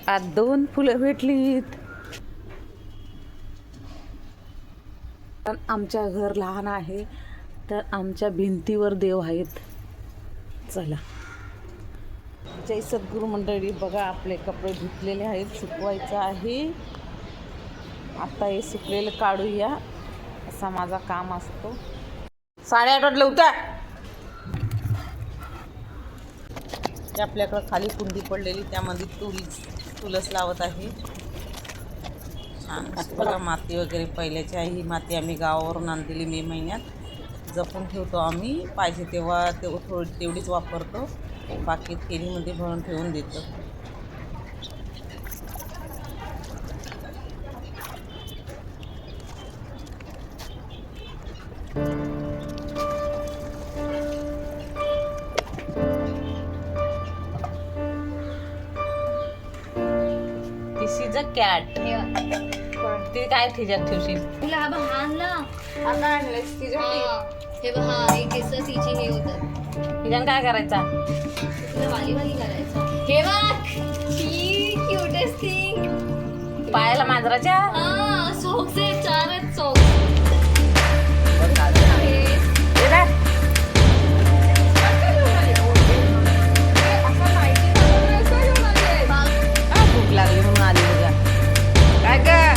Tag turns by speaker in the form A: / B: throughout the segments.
A: आज 2 फुलं भेटलीत. पण आमच्या घर लहान आहे तर आमच्या भिंतीवर देव आहेत. चला, जय सद्गुरू मंडळी. बघा, आपले कपडे धुतलेले आहेत, सुकवायचं आहे. आता हे सुकलेलं काढूया, असा माझा काम असतो. 8:30 वाजले होत्या. आपल्याकडं खाली कुंडी पडलेली, त्यामध्ये तुलस लावत आहे. बघा, माती वगैरे पहिल्याची आहे. ही माती आम्ही गावावरून आणलेली मे महिन्यात. जपून ठेवतो आम्ही, पाहिजे तेव्हा तेवढीच वापरतो. बाकी केळीमध्ये भरून ठेवून देतो. दिस इज अ कॅट. ते काय ठिजात ठेवशील?
B: तुला हा बघ आणला.
A: आता आणलेस तिच्यासाठी?
B: हे बघ, हा एक केस तिची हे होतात.
A: तिच्यानं काय करायचा?
B: तुला वाली वाली करायचा. हे बघ, ही क्यूटेस्ट थिंग.
A: पायाला मांजराच्या
B: हा, सॉक्स आहे, 4 आहेत सॉक्स.
A: भूक लागली म्हणून आली तुझ्या. काय काय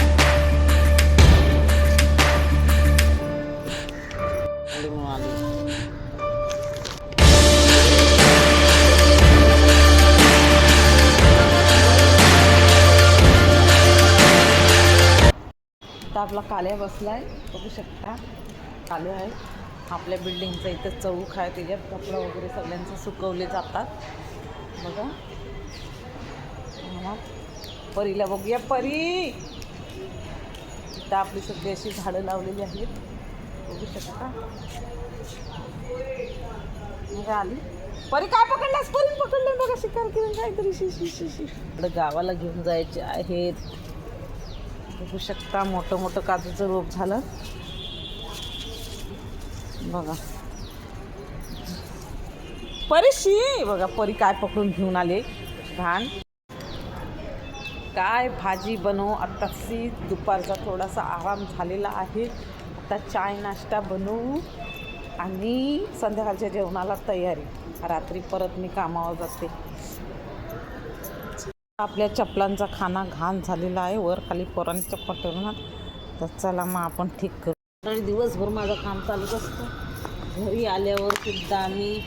A: आता आपला काल्या बसलाय, बघू शकता. काल्या आहे. आपल्या बिल्डिंगचं इथं चौक आहे, त्याच्यात कपडा वगैरे सगळ्यांचे सुकवले जातात. बघा, परीला बघूया. परी, इथं आपली सगळी अशी झाडं लावलेली आहेत, बघू शकता. मग आली परी. काय पकडलास? परी पकडलं बघा, शिकार करून काहीतरी. शिशी गावाला घेऊन जायचे आहेत. बघू शकता, मोठं मोठं काजूचं रोप झालं बघा. परीशी बघा, परी काय पकडून घेऊन आले. घाण. काय भाजी बनवू आत्ताची? दुपारचा थोडासा आराम झालेला आहे. आता चाय नाश्ता बनवू आणि संध्याकाळच्या जेवणाला तयारी. रात्री परत मी कामावर जाते. आपल्या चपलांचा खाना घाण झालेला आहे, वर खाली पोरांनी चप्पल ठेवणार. तर चला मग आपण ठीक करू. आणि दिवसभर माझं काम चालूच असतं. घरी आल्यावर सुद्धा मी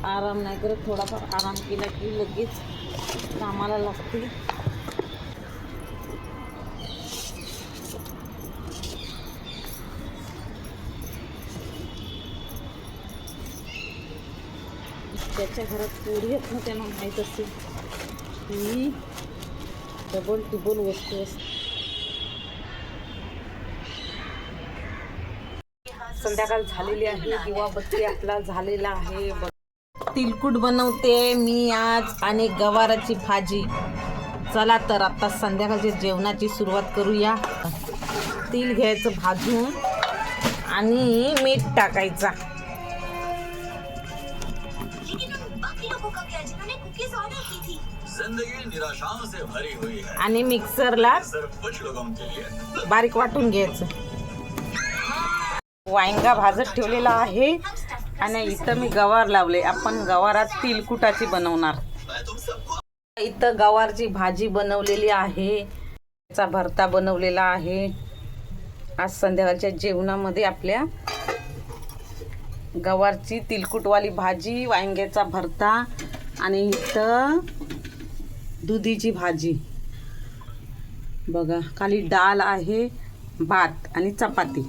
A: आराम नाही करत. थोडाफार आराम केला की लगेच कामाला लागते. त्याच्या घरात पोरी आहेत ना, त्यांना माहीत असेल ही डबल टिबल वस्तू असते. संध्याकाळ झालेली आहे, दिवाबत्ती आपला झालेला आहे. तिलकुट बनवते मी आज आणि गवाराची भाजी. चला तर आता संध्याकाळच्या जेवणाची सुरुवात करूया. तिल घ्यायचं भाजून आणि मीठ टाकायचा आणि मिक्सरला बारीक वाटून घ्यायचं. वांगा भाजत ठेवलेला आहे आणि इथं मी गवार लावले. आपण गवारात तिलकुटाची बनवणार. इथं गवारची भाजी बनवलेली आहे, त्याचा भरता बनवलेला आहे. आज संध्याकाळच्या जेवणामध्ये आपल्या गवारची तिलकुटवाली भाजी, वांग्याचा भरता आणि इथं दुधीची भाजी. बघा, खाली डाळ आहे, भात आणि चपाती.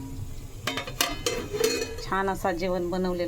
A: छान असा जेवण बनवलेलं.